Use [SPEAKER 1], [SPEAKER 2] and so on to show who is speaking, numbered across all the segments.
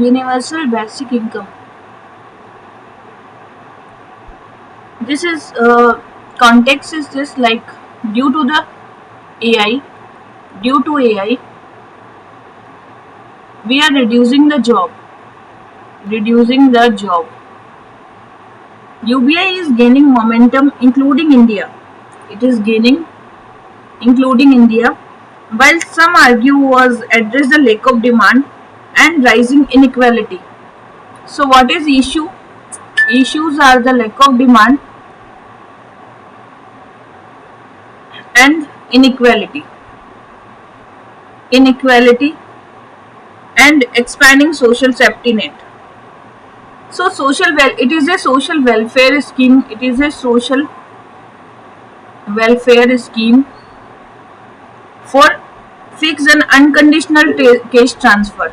[SPEAKER 1] universal basic income. This is context is this, like due to the AI, due to AI, we are reducing the job. UBI is gaining momentum, including India. It is gaining, including India, while some argue was address the lack of demand and rising inequality. So, what is issue? Issues are the lack of demand and inequality and expanding social safety net. So it is a social welfare scheme. It is a social welfare scheme for fixed and unconditional cash transfer.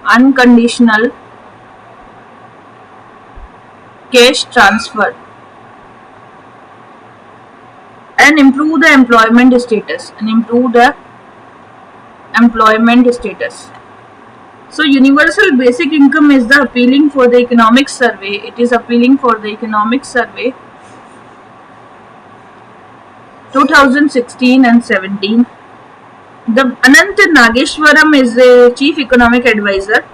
[SPEAKER 1] Unconditional cash transfer and improve the employment status. So universal basic income is the appealing for the economic survey. It is appealing for the economic survey 2016 and 17. The Anant Nageshwaram is the chief economic advisor.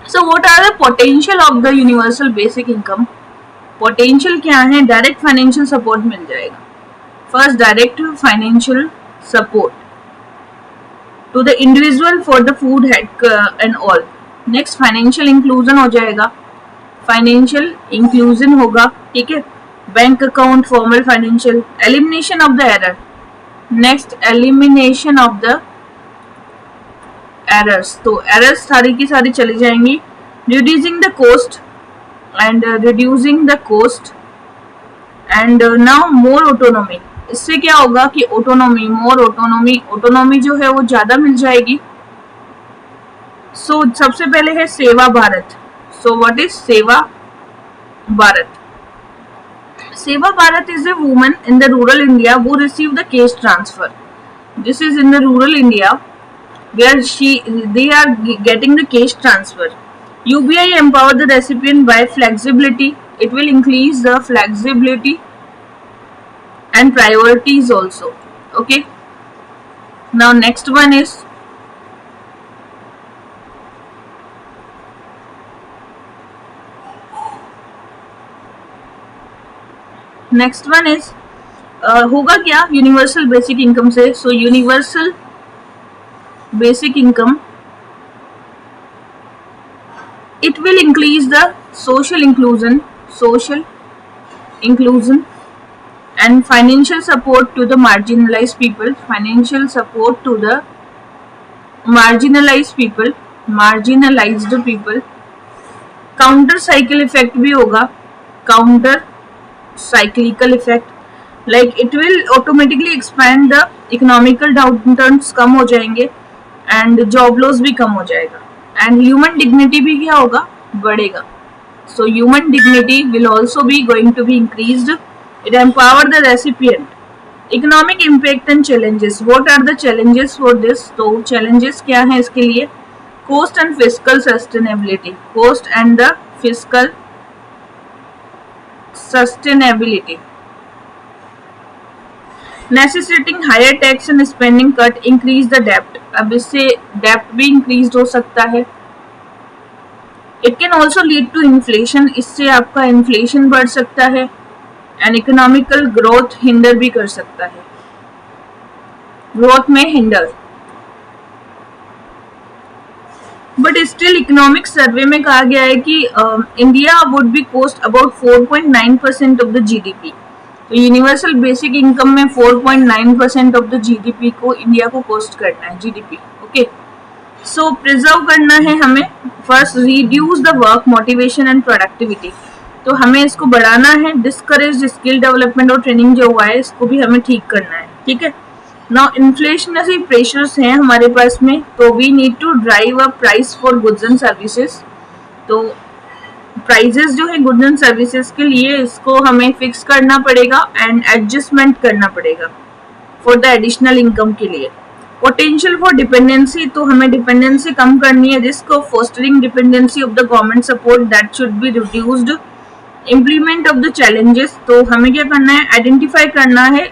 [SPEAKER 1] So what are the potential of the universal basic income? Potential क्या है? Direct financial support मिल जाएगा. First, direct financial support to the individual for the food and all. Next, financial inclusion हो जाएगा. Financial inclusion होगा, ठीक है. Bank account, formal financial, elimination of the error. Next, elimination of the errors. तो errors सारी की सारी चली जाएंगी. Reducing the cost and now more autonomy. इससे क्या होगा कि ऑटोनॉमी जो है वो ज्यादा मिल जाएगी. सो सबसे पहले है सेवा भारत. सो व्हाट इज सेवा भारत? सेवा Bharat is a woman in the rural India who received the cash transfer. This is in the rural India where they are getting the cash transfer. UBI empower the recipient by flexibility. It will increase the flexibility and priorities also. Okay. Now next one is होगा क्या universal basic income से? So universal basic income, it will increase the social inclusion and financial support to the marginalized people. Marginalized people. Counter cycle effect भी होगा. Counter cyclical effect, like it will automatically expand the economical downturns कम हो जाएंगे and job loss भी कम हो जाएगा and human dignity भी क्या होगा? बढ़ेगा. So human dignity will also be going to be increased. It empower the recipient. Economic impact and challenges. What are the challenges for this? तो challenges क्या है इसके लिए? Cost and fiscal sustainability. Necessitating higher tax and spending cut, increase the debt. अब इससे debt भी increased हो सकता है. It can also lead to inflation. इससे आपका inflation बढ़ सकता है and economical growth hinder भी कर सकता है. Growth में hinder. But still economic survey में कहा गया है कि India would be cost about 4.9% of the GDP. तो यूनिवर्सल बेसिक इनकम में 4.9% ऑफ द जीडीपी को इंडिया को कोस्ट करना है, जीडीपी. ओके, सो प्रिजर्व करना है हमें. First, reduce the work motivation and productivity. तो हमें इसको बढ़ाना है. डिस्करेज स्किल डेवलपमेंट और ट्रेनिंग जो हुआ है इसको भी हमें ठीक करना है, ठीक है. नाउ इन्फ्लेशनरी प्रेशर्स हैं हमारे पास में, तो we need to drive a price for goods and services. तो प्राइजेस जो है गुड्स एंड सर्विसेज के लिए इसको हमें फिक्स करना पड़ेगा एंड एडजस्टमेंट करना पड़ेगा फॉर द एडिशनल इनकम के लिए. पोटेंशियल फॉर डिपेंडेंसी, तो हमें डिपेंडेंसी कम करनी है. Risk of fostering dependency of the government support, that should be reduced. Implement of the challenges, तो हमें क्या करना है, आइडेंटिफाई करना है,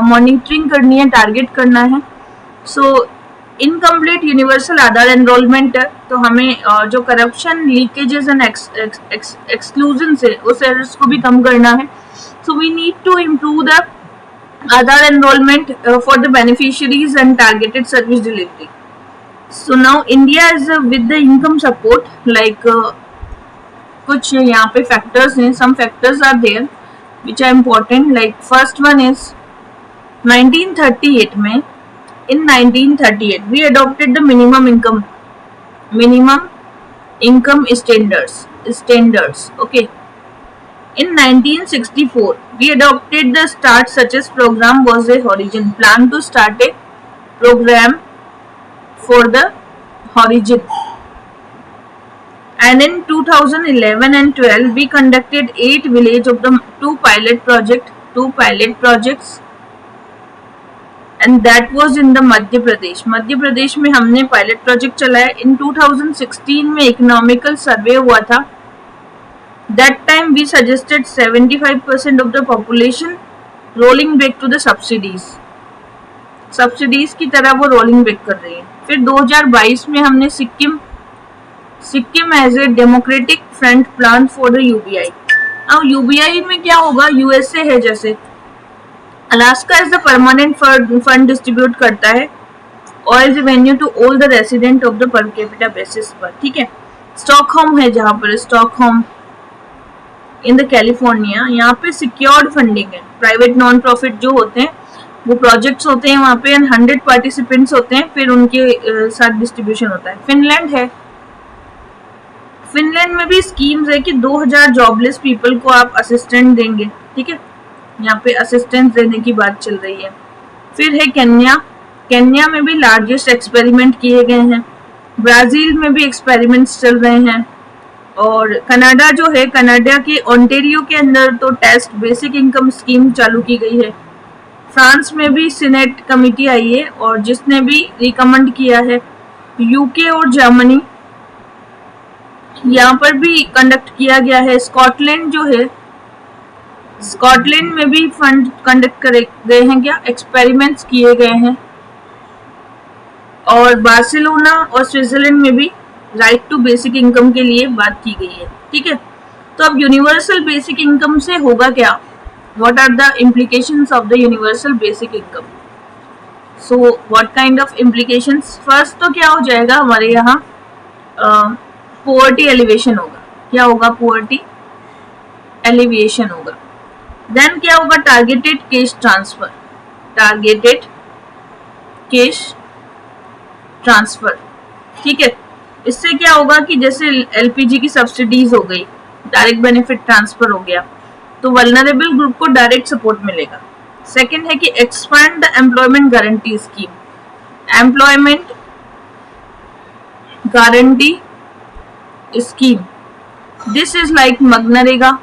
[SPEAKER 1] मॉनिटरिंग करनी है, टारगेट करना है. सो इनकम्प्लीट यूनिवर्सल आधार एनरोलमेंट है, तो हमें जो करप्शन, लीकेजेस एंड एक्सक्लूजन है उस एरर्स को भी कम करना है. So we need to improve the Aadhaar enrolment for the beneficiaries and targeted service delivery. So now India is with the income support, like कुछ यहाँ पे फैक्टर्स हैं, some factors are there which are important. Like first one is 1938 में, in 1938 we adopted the minimum income standards. Okay, in 1964 we adopted the Start Success program, was a Horizon plan to start a program for the Horizon. And in 2011 and 12 we conducted 8 village of the two pilot projects, and that was in the Madhya Pradesh में हमने pilot project चलाया. इन 2016 में economical survey हुआ था. That time we suggested 75% of the population rolling back to the subsidies की तरह वो rolling back कर रही है. फिर 2022 में हमने Sikkim as a democratic front plan for the UBI. अब यूबीआई में क्या होगा, यूएसए है जैसे. Alaska is the permanent fund distribute करता है oil revenue to all the resident of the per capita basis पर. ठीक है. स्टॉकहोम है, जहाँ पर स्टॉकहोम इन द कैलिफोर्निया, यहाँ पे सिक्योर्ड फंडिंग है. प्राइवेट नॉन प्रॉफिट जो होते हैं वो प्रोजेक्ट्स होते हैं वहाँ पे, 100 पार्टिसिपेंट्स होते हैं, फिर उनके साथ डिस्ट्रीब्यूशन होता है. फिनलैंड है, फिनलैंड में भी स्कीम्स है कि 2000 जॉबलेस पीपल को आप असिस्टेंट देंगे. ठीक है, यहाँ पे असिस्टेंस देने की बात चल रही है. फिर है केन्या में भी लार्जेस्ट एक्सपेरिमेंट किए गए हैं. ब्राजील में भी एक्सपेरिमेंट्स चल रहे हैं. और कनाडा जो है, कनाडा के ओंटारियो के अंदर तो टेस्ट बेसिक इनकम स्कीम चालू की गई है. फ्रांस में भी सीनेट कमेटी आई है और जिसने भी रिकमेंड किया है. यूके और जर्मनी यहाँ पर भी कंडक्ट किया गया है. स्कॉटलैंड जो है, स्कॉटलैंड में भी फंड कंडक्ट करे गए हैं, क्या एक्सपेरिमेंट्स किए गए हैं. और बार्सिलोना और स्विट्जरलैंड में भी राइट टू बेसिक इनकम के लिए बात की गई है. ठीक है. तो अब यूनिवर्सल बेसिक इनकम से होगा क्या, what are the implications of the universal basic income. So what kind of implications. First तो क्या हो जाएगा हमारे यहाँ, पोवर्टी एलिवेशन होगा. क्या होगा, पोवर्टी एलिवेशन होगा. देन क्या होगा, टारगेटेड कैश ट्रांसफर. ठीक है. इससे क्या होगा कि जैसे एलपीजी की सब्सिडीज हो गई, डायरेक्ट बेनिफिट ट्रांसफर हो गया, तो वल्नरेबल ग्रुप को डायरेक्ट सपोर्ट मिलेगा. सेकंड है कि expand the employment guarantee scheme. Employment guarantee scheme, this is like MNREGA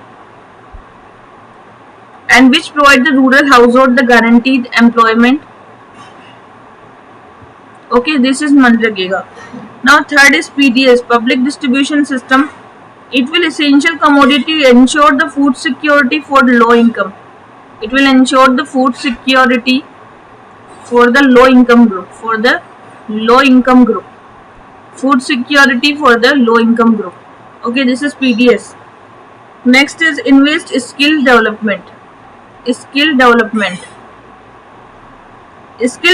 [SPEAKER 1] and which provide the rural household the guaranteed employment. Okay, this is MNREGA. Now third is PDS, public distribution system. It will essential commodity ensure the food security for the low income. It will ensure the food security for the low income group. Food security for the low income group. Okay, this is PDS. Next is invest skill development. Skill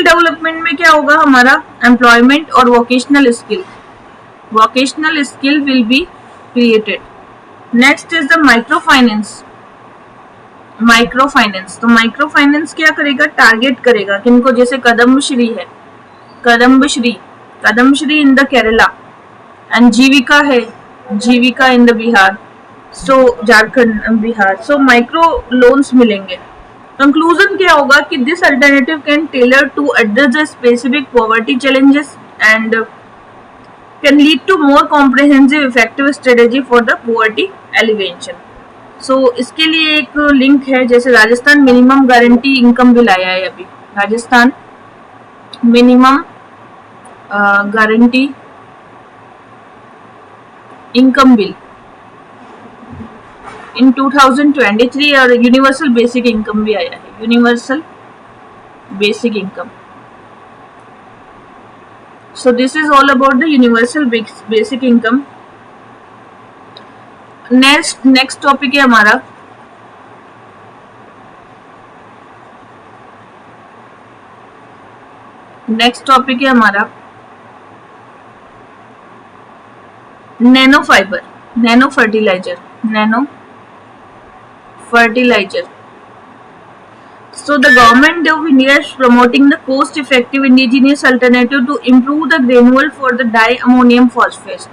[SPEAKER 1] development में क्या होगा हमारा, employment और vocational skill will be created. Next is the micro finance. तो micro finance क्या करेगा, target करेगा किनको, जैसे कदम्बश्री है, Kudumbashree in the Kerala, and Jeevika है, Jeevika in the Bihar, so Jharkhand Bihar. So micro loans मिलेंगे. कंक्लूजन क्या होगा कि this alternative can tailor to address the specific poverty challenges and can lead to more comprehensive effective strategy for the poverty elevation. So इसके लिए एक link है, जैसे Rajasthan minimum guarantee income bill आया है अभी, Rajasthan minimum guarantee income bill in 2023 और universal basic income भी आया है, universal basic income. So this is all about the universal basic income. Next topic है हमारा nano fibre, nano fertiliser. So the government of India is promoting the cost-effective indigenous alternative to improve the granule for the diammonium phosphate.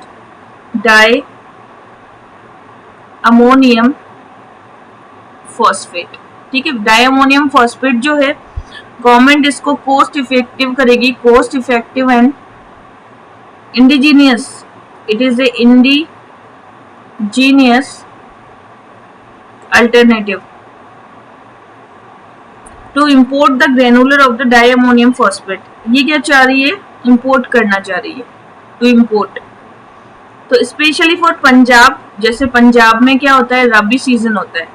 [SPEAKER 1] ठीक है, diammonium phosphate जो है government इसको cost effective करेगी, cost effective and indigenous. It is a indigenous alternative to import the granular of the diammonium phosphate. ये क्या चाह रही है, इंपोर्ट करना चाह रही है, टू इम्पोर्ट. तो स्पेशली फॉर पंजाब, जैसे पंजाब में क्या होता है, रबी सीजन होता है.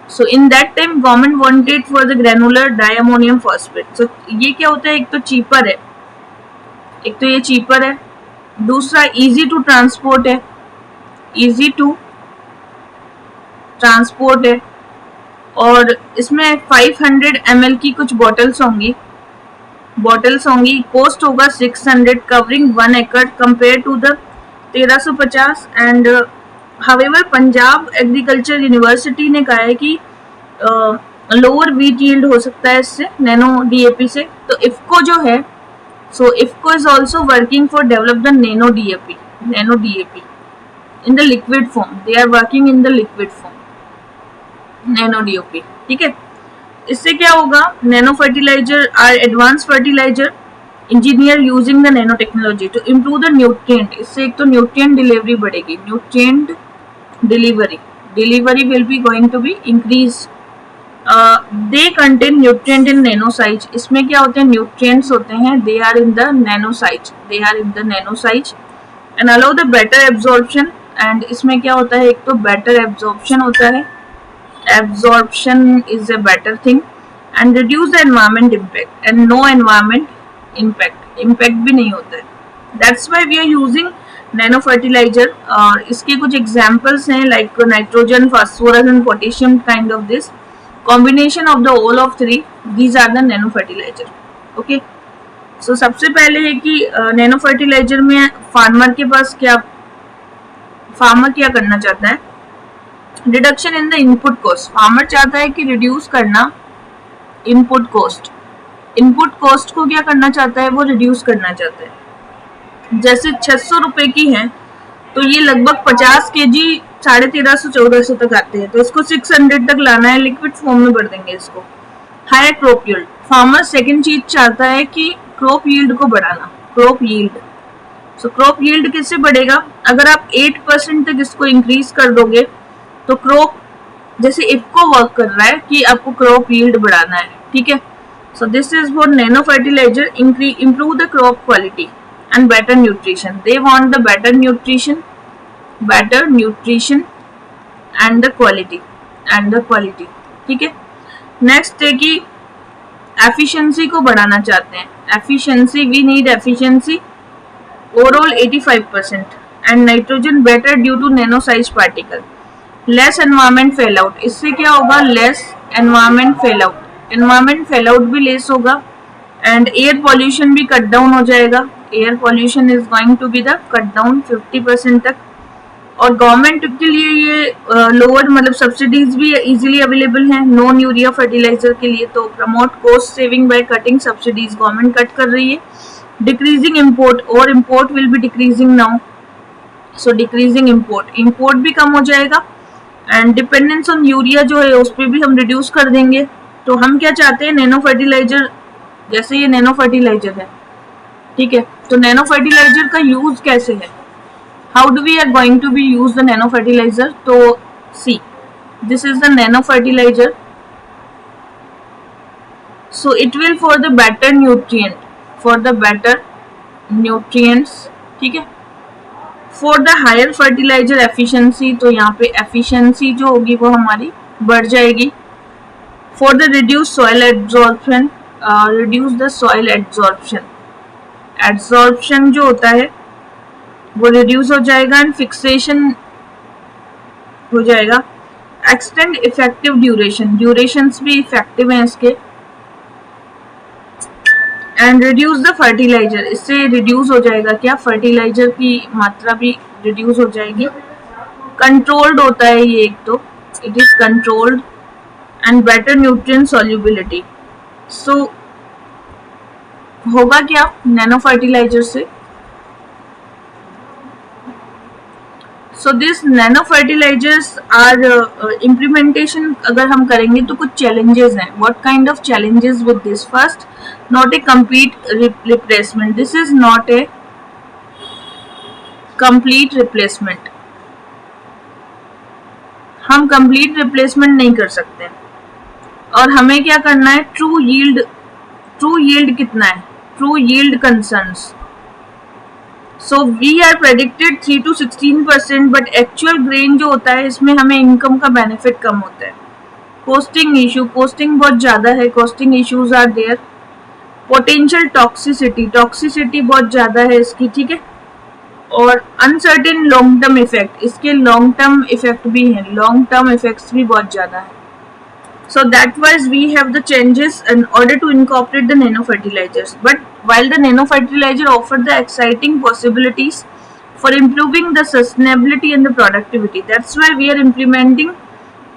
[SPEAKER 1] So in that time government wanted for the granular diammonium phosphate. So ये क्या होता है, एक तो चीपर है, दूसरा इजी टू ट्रांसपोर्ट है, और इसमें 500 ml की कुछ बॉटल्स होंगी. कॉस्ट होगा 600, कवरिंग 1 एकड़ compare to the 1350. And however Punjab agriculture university ने कहा है कि लोअर वीट यील्ड हो सकता है इससे, नैनो डीएपी से. तो इफ्को जो है, so IFFCO is also working for develop the nano DAP in the liquid form. They are working in the liquid form nano DOP. ठीक है, इससे क्या होगा, nano fertiliser are advance fertiliser engineer using the nano technology to improve the nutrient. इससे एक तो nutrient delivery बढ़ेगी, nutrient delivery will be going to be increase. They contain nutrient in nano size. इसमें क्या होते हैं, न्यूट्रिएंट्स होते हैं, they are in the nano size and allow the better absorption. And इसमें क्या होता है, एक तो बेटर एब्जॉर्प्शन होता है, absorption is a better thing, and reduce the environment impact and no environment impact भी नहीं होता है. That's why we are using nano fertilizer. और इसके कुछ examples हैं like nitrogen, phosphorus and potassium kind of this combination of the all of three. These are the nano fertilizer. Okay. So सबसे पहले है कि nano fertilizer में farmer क्या करना चाहता है, reduction in the input cost. Farmer चाहता है कि रिड्यूस करना इनपुट कॉस्ट को क्या करना चाहता है, वो रिड्यूस करना चाहता है. जैसे 600 रुपए की है तो ये लगभग 50 kg 1350-1400 तक आते हैं, तो इसको 600 तक लाना है, लिक्विड फॉर्म में भर देंगे इसको. Higher crop yield. Farmer second चीज चाहता है कि क्रॉप यील्ड को बढ़ाना, क्रॉप यील्ड किससे बढ़ेगा, अगर आप 8% तक इसको इंक्रीज कर दोगे तो क्रॉप, जैसे इफको वर्क कर रहा है कि आपको क्रॉप यील्ड बढ़ाना है. ठीक है, so this is for nano fertiliser improve the crop quality and better nutrition. They want the better nutrition and the quality. ठीक है, नेक्स्ट है कि एफिशिएंसी को बढ़ाना चाहते हैं. We need efficiency overall 85% and nitrogen better due to nano size particle. Less environment fall out. इससे क्या होगा, लेस एनवायरमेंट फेल आउट भी लेस होगा एंड एयर पॉल्यूशन भी कट डाउन हो जाएगा. Air pollution is going to be the cut down 50% तक. और गवर्नमेंट के लिए ये लोअर मतलब सब्सिडीज भी इजीली अवेलेबल हैं नॉन यूरिया फर्टिलाइजर के लिए. तो promote cost saving by cutting subsidies, government cut कर रही है. डिक्रीजिंग इम्पोर्ट, और import will be decreasing now. So decreasing import भी कम हो जाएगा एंड डिपेंडेंस ऑन यूरिया जो है उस पर भी हम रिड्यूस कर देंगे. तो हम क्या चाहते हैं, नैनो फर्टिलाइजर, जैसे ये नैनो फर्टिलाइजर है. ठीक है, तो नैनो फर्टिलाइजर का यूज कैसे है, how do we are going to be use the nano fertiliser. तो see, this is the nano fertiliser. So it will for the better nutrient, nutrients, ठीक है। For the higher fertiliser efficiency, तो यहाँ पे efficiency जो होगी वो हमारी बढ़ जाएगी। For the reduce soil absorption, reduce the soil absorption, absorption जो होता है वो रिड्यूस हो जाएगा एंड फिक्सेशन हो जाएगा। एक्सटेंड इफेक्टिव ड्यूरेशन, ड्यूरेशंस भी इफेक्टिव हैं इसके। एंड रिड्यूस द फर्टिलाइजर, इससे रिड्यूस हो जाएगा क्या, फर्टिलाइजर की मात्रा भी रिड्यूस हो जाएगी। कंट्रोल्ड होता है ये, एक तो it is controlled and better nutrient solubility. So होगा क्या नैनो फर्टिलाइजर से, so this nano fertilisers are implementation अगर हम करेंगे तो कुछ चैलेंजेस हैं। What kind of challenges with this, first not a complete replacement, this is not a complete replacement, हम कंप्लीट रिप्लेसमेंट नहीं कर सकते। और हमें क्या करना है, ट्रू यील्ड, ट्रू यील्ड कितना है, true yield concerns. So we are predicted 3 to 16%, but actual grain जो होता है इसमें हमें इनकम का बेनिफिट कम होता है। कोस्टिंग इशू, कोस्टिंग बहुत ज्यादा है, costing issues are there. Potential toxicity, toxicity बहुत ज्यादा है इसकी, ठीक है। और अनसर्टेन लॉन्ग टर्म इफेक्ट, इसके लॉन्ग टर्म इफेक्ट भी हैं, लॉन्ग टर्म इफेक्ट्स भी बहुत ज्यादा है। So that wise we have the changes in order to incorporate the nano fertilizers. But while the nano fertilizer offer the exciting possibilities for improving the sustainability and the productivity, that's why we are implementing,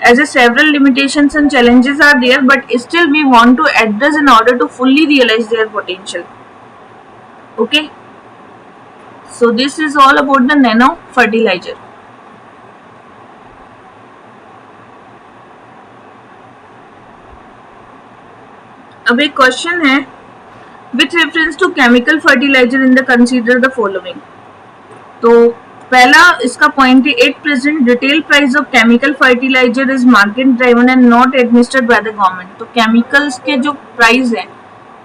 [SPEAKER 1] as a several limitations and challenges are there, but still we want to address in order to fully realize their potential. Okay. So this is all about the nano fertilizer. अब एक question है, with reference to chemical fertilizer in the consider the following. तो पहला इसका point है, at present retail price of chemical fertilizer is market driven and not administered by the government. तो chemicals के जो प्राइस है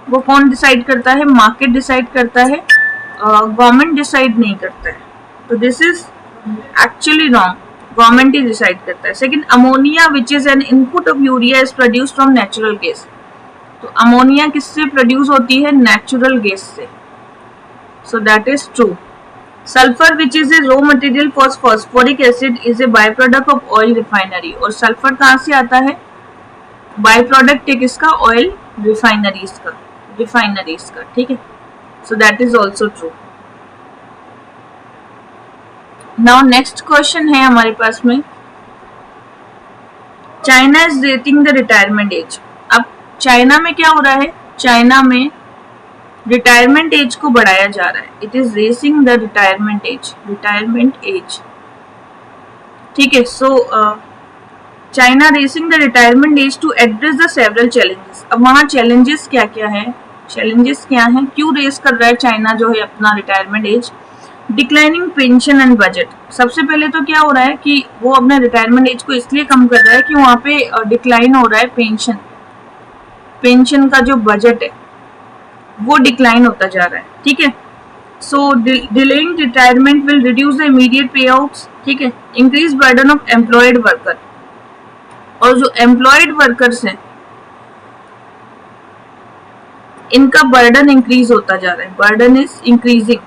[SPEAKER 1] वो कौन डिसाइड करता है, मार्केट डिसाइड करता है, गवर्नमेंट डिसाइड नहीं करता है। तो this is actually wrong, government he decide करता है। Second, ammonia which is an input of urea is produce from natural gas. तो अमोनिया किससे प्रोड्यूस होती है, नेचुरल गैस से। So that is true. Sulphur which is a raw material for phosphoric acid is a by product of oil refinery. और sulphur कहाँ से आता है, बाय प्रोडक्ट है किसका, ऑयल रिफाइनरीज का, ठीक है। So that is also true. Now next question है हमारे पास में, China is rating the retirement as. अब चाइना में क्या हो रहा है, चाइना में रिटायरमेंट एज को बढ़ाया जा रहा है। It is raising the retirement age, ठीक है। So China raising the retirement age to address the several challenges. अब वहाँ चैलेंजेस क्या क्या है, क्यों रेस कर रहा है चाइना जो है अपना retirement age. Declining pension and budget, सबसे पहले तो क्या हो रहा है कि वो अपने रिटायरमेंट एज को इसलिए कम कर रहा है कि वहाँ पे डिक्लाइन हो रहा है पेंशन का जो बजट है वो डिक्लाइन होता जा रहा है, ठीक है। So delaying retirement will reduce the immediate payouts, ठीक है। Increase burden of employed worker, और जो एम्प्लॉयड वर्कर्स हैं इनका बर्डन इंक्रीज होता जा रहा है, burden is increasing.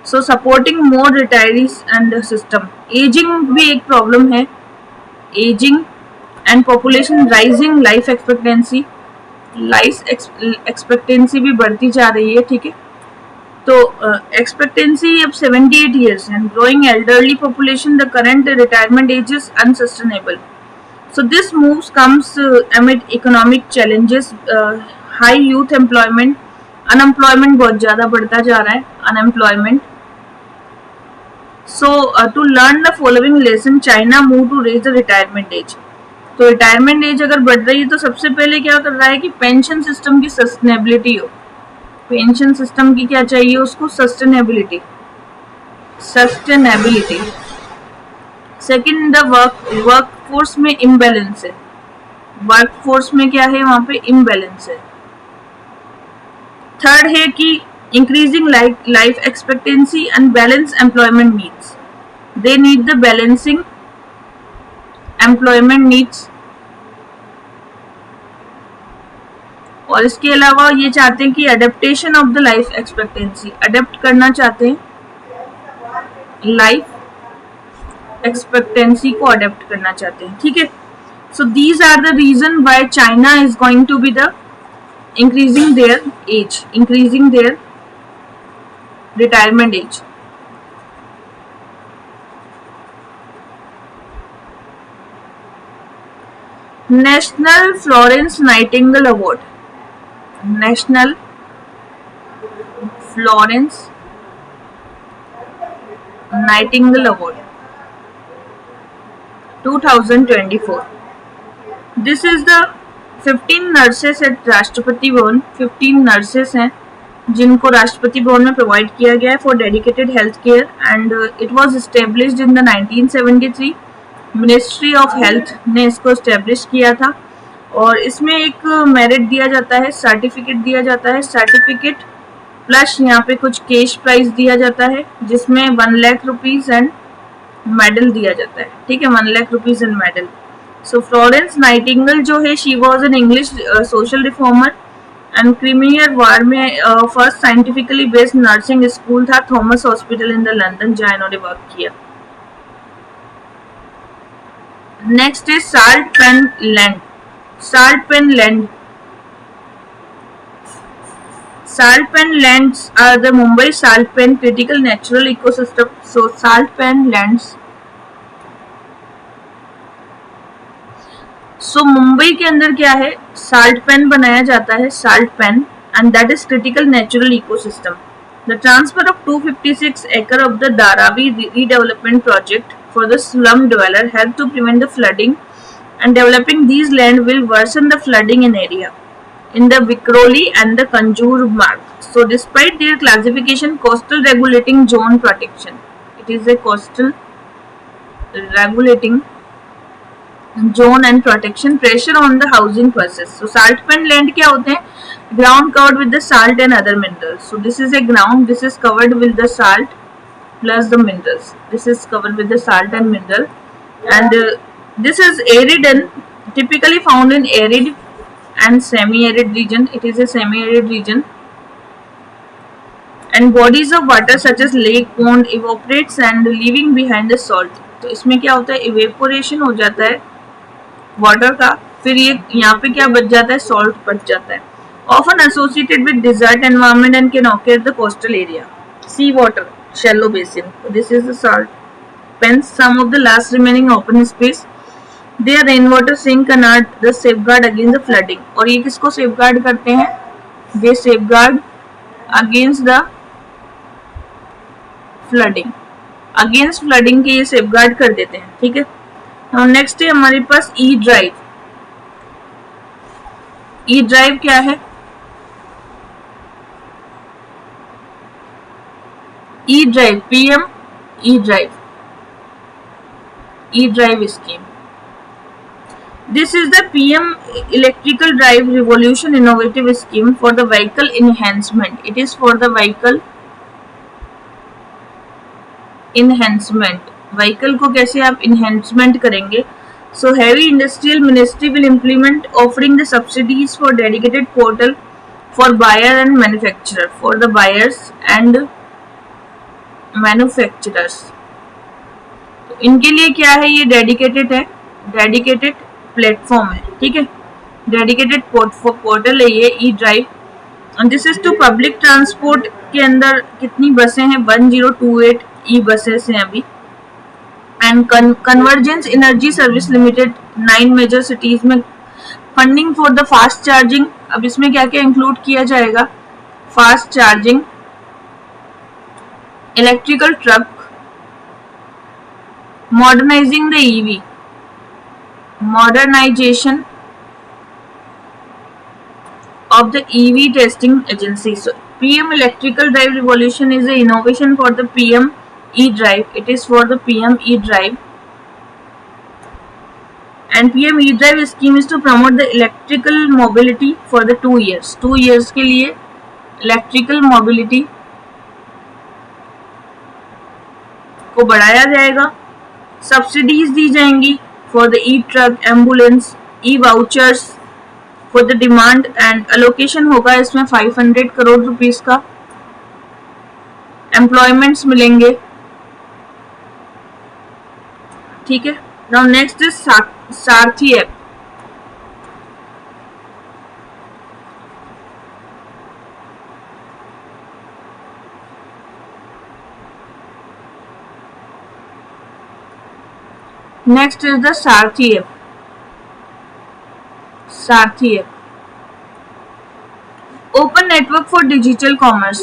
[SPEAKER 1] So supporting more retirees and system. Ageing भी एक प्रॉब्लम है, ageing and population rising, life expectancy भी बढ़ती जा रही है, ठीक है। तो एक्सपेक्टेंसी अब 78 years and growing elderly population, the current retirement age is unsustainable. So this moves comes amid economic challenges, high youth employment, unemployment बहुत ज्यादा बढ़ता जा रहा है, unemployment. So to learn the following lesson, China move to raise the retirement age. तो retirement age अगर बढ़ रही है तो सबसे पहले क्या कर रहा है कि पेंशन सिस्टम की सस्टेनेबिलिटी हो, पेंशन सिस्टम की क्या चाहिए उसको, सस्टेनेबिलिटी। सेकंड, द वर्कफोर्स में इम्बैलेंस है, वर्कफोर्स में क्या है, वहां पे इम्बैलेंस है। थर्ड है कि increasing life expectancy and balanced employment needs. They need the balancing employment needs. और इसके अलावा ये चाहते हैं कि adaptation of the life expectancy, adapt करना चाहते हैं, लाइफ एक्सपेक्टेंसी को अडेप्ट करना चाहते हैं, ठीक है. So these are the reason why China is going to be the increasing their age, increasing their retirement age. National Florence Nightingale Award, National Florence Nightingale Award 2024. This is the 15 nurses at Rashtrapati Bhavan. 15 nurses हैं जिनको राष्ट्रपति भवन में provide किया गया है for dedicated health care and it was established in the 1973. Ministry of health ने इसको establish किया था और इसमें एक मेरिट दिया जाता है, सर्टिफिकेट दिया जाता है, सर्टिफिकेट प्लस यहाँ पे कुछ कैश प्राइज दिया जाता है जिसमें 1 लाख रुपीज एंड मेडल दिया जाता है, ठीक है, 1 lakh rupees and medal. So Florence Nightingale जो है she was an English social reformer and Crimean war में first scientifically based nursing school था Thomas hospital in the London जहाँ इन्होंने वर्क किया. Next is salt pan land. Salt pan land, salt pen lands are the Mumbai salt pen critical natural ecosystem. So salt pen lands, so Mumbai के अंदर क्या है, salt pan बनाया जाता है, salt pan, and that is critical natural ecosystem. The transfer of 256 acre of the Dharavi redevelopment project for the slum dweller helped to prevent the flooding, and developing these land will worsen the flooding in area in the Vikhroli and the Kanjur mark. So despite their classification coastal regulating zone protection, it is a coastal regulating zone and protection pressure on the housing process. So salt pen land क्या होते हैं, ground covered with the salt and other minerals. So this is a ground, this is covered with the salt plus the minerals. This is covered with the salt and mineral, and this is arid and typically found in arid and semi-arid region. It is a semi-arid region, and bodies of water such as lake, pond evaporates and leaving behind the salt. तो इसमें क्या होता है, evaporation हो जाता है water का, फिर ये यहाँ पे क्या बच जाता है, salt बच जाता है. Often associated with desert environment and can occur the coastal area. Sea water, shallow basin. So this is the salt pens. Some of the last remaining open space. Their rainwater sink and are the safeguard against the flooding. और ये किसको safeguard करते हैं, they safeguard against the flooding, against flooding के ये safeguard कर देते हैं, ठीक है. Now next है हमारे पास ई ड्राइव. ई ड्राइव क्या है, E drive PM E drive, E drive scheme. This is the PM Electrical Drive Revolution Innovative Scheme for the Vehicle Enhancement. It is for the vehicle enhancement. Vehicle को कैसे आप enhancement करेंगे? So Heavy Industrial Ministry will implement offering the subsidies for dedicated portal for buyer and manufacturer, for the buyers and manufacturers. तो इनके लिए क्या है, ये डेडिकेटेड है, डेडिकेटेड प्लेटफॉर्म है, ठीक है, डेडिकेटेड पोर्टल है ये E drive. And this is to public transport के अंदर कितनी बसें हैं, 1028 ई बसेस हैं अभी. And Convergence Energy Service Limited 9 major cities में funding for the fast charging. अब इसमें क्या क्या इंक्लूड किया जाएगा, fast charging, electrical truck, modernising the EV, modernization of the EV testing agency. So PM Electrical Drive Revolution is an innovation for the PM E-Drive. It is for the PM E-Drive, and PM E-Drive scheme is to promote the electrical mobility for the 2 years. 2 years के लिए electrical mobility को बढ़ाया जाएगा, subsidies दी जाएंगी for the E truck, ambulance, E vouchers for the demand, and allocation होगा इसमें 500 crore rupees का, employments मिलेंगे। ठीक है, now next is Sarathi app. Next is the Sarthi app. Sarthi app. Open network for digital commerce.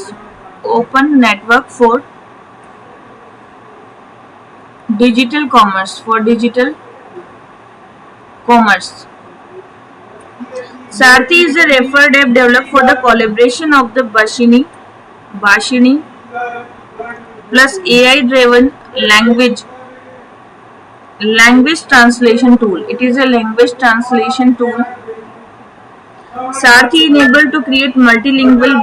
[SPEAKER 1] Open network for digital commerce. For digital commerce. Sarthi is a referred app developed for the collaboration of the Bashini plus AI-driven language translation tool. It is a language translation tool. Sarthi enabled to create multilingual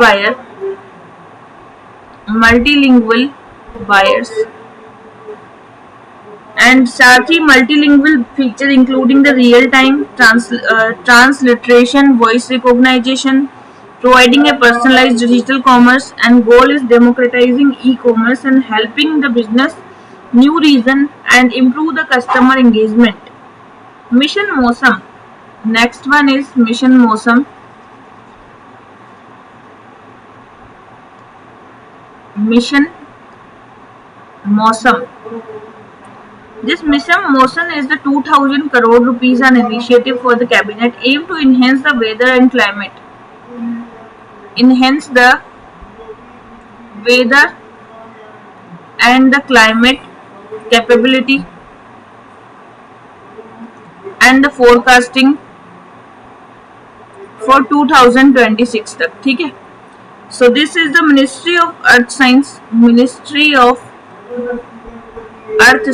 [SPEAKER 1] buyers, and Sarthi multilingual feature including the real-time transliteration, voice recognition, providing a personalized digital commerce, and goal is democratizing e-commerce and helping the business new reason and improve the customer engagement. Mission Mosam. Next one is Mission Mosam. Mission Mosam. This Mission Mosam is the 2000 crore rupees an initiative for the cabinet aimed to enhance the weather and climate. Enhance the weather and the climate capability and the forecasting for 2026 तक. ठीक है, so this is the Ministry of Earth Science. Ministry of Earth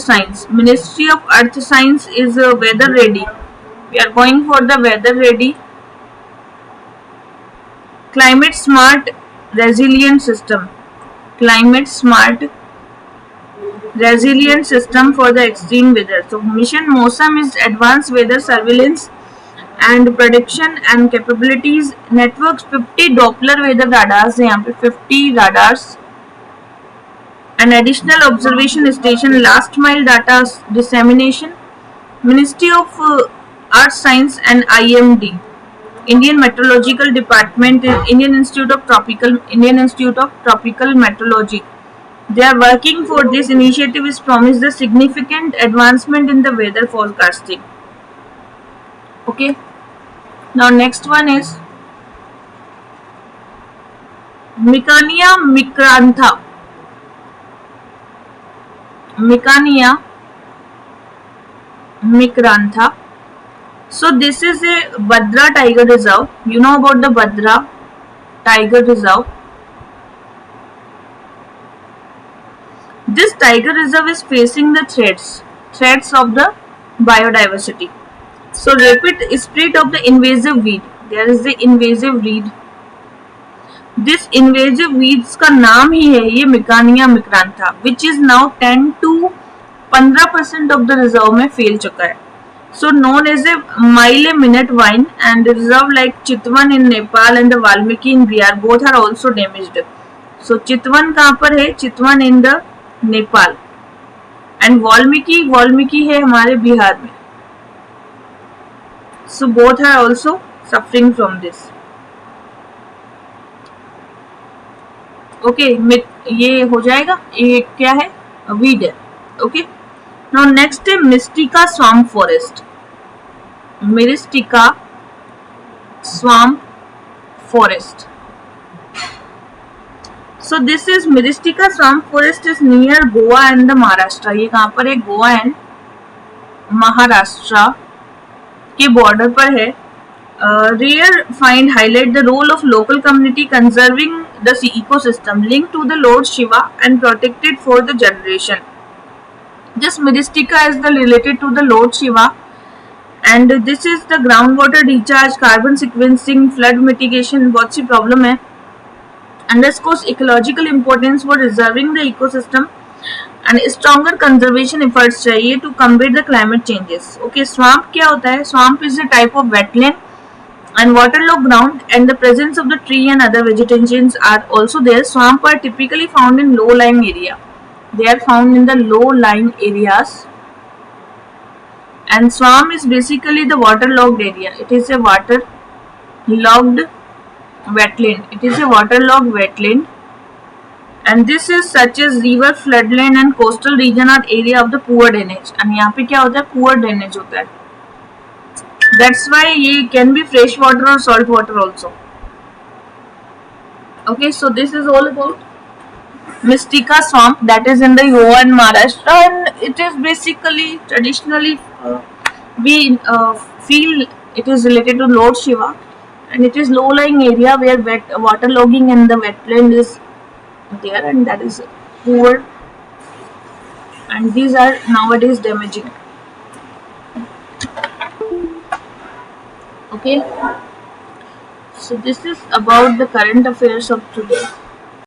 [SPEAKER 1] Science is weather ready. We are going for the weather ready, climate smart resilient system. Climate smart resilient system for the extreme weather. So Mission Mosam is advanced weather surveillance and prediction and capabilities networks. 50 Doppler weather radars है यहाँ पे, 50 radars, an additional observation station, last mile data dissemination. Ministry of Earth Science and IMD, Indian Meteorological Department, Indian Institute of Tropical Meteorology. They are working for this initiative is promised a significant advancement in the weather forecasting. Okay. Now next one is Micania micrantha. Micania micrantha. So this is a Bhadra Tiger Reserve. You know about the Bhadra Tiger Reserve. This tiger reserve is facing the threats of the biodiversity. So rapid spread of the invasive weed. There is the invasive weed. This invasive weeds का नाम ही है ये Micania micrantha, which is now 10 to 15% of the reserve में फैल चुका है. So known as a mile a minute vine, and the reserve like Chitwan in Nepal and the Valmiki in Bihar both are also damaged. So Chitwan कहाँ पर है? Chitwan in the Nepal and Valmiki है हमारे बिहार में. So both are also suffering from this. Okay, ये हो जाएगा. ये क्या है? वीड है. ओके, नाउ नेक्स्ट है Myristica swamp forest. Myristica swamp forest. So this is Myristica Swamp Forest is near Goa and the Maharashtra. ये कहाँ पर है? गोवा एंड महाराष्ट्र के बॉर्डर पर है. Rare find highlight the role of local community conserving the ecosystem linked to the Lord Shiva and protected for the generation. This Myristica is related to the Lord Shiva, and this is the groundwater recharge, carbon sequencing, flood mitigation. बहुत सी problem है underscores ecological importance for preserving the ecosystem and stronger conservation efforts चाहिए to combat the climate changes. Okay, swamp क्या होता है? Swamp is a type of wetland and waterlogged ground, and the presence of the tree and other vegetations are also there. Swamp are typically found in low-lying area. They are found in the low-lying areas, and swamp is basically the waterlogged area. It is a waterlogged wetland. It is a waterlogged wetland, and this is such as river, floodland and coastal region are area of the poor drainage. And यहाँ पे क्या होता है? Poor drainage होता है. That's why ये can be fresh water or salt water also. Okay, so this is all about Mystica swamp that is in the Goa and Maharashtra, and it is basically traditionally we feel it is related to Lord Shiva, and it is low-lying area where waterlogging and the wetland is there, and that is poor, and these are nowadays damaging. Okay, so this is about the current affairs of today.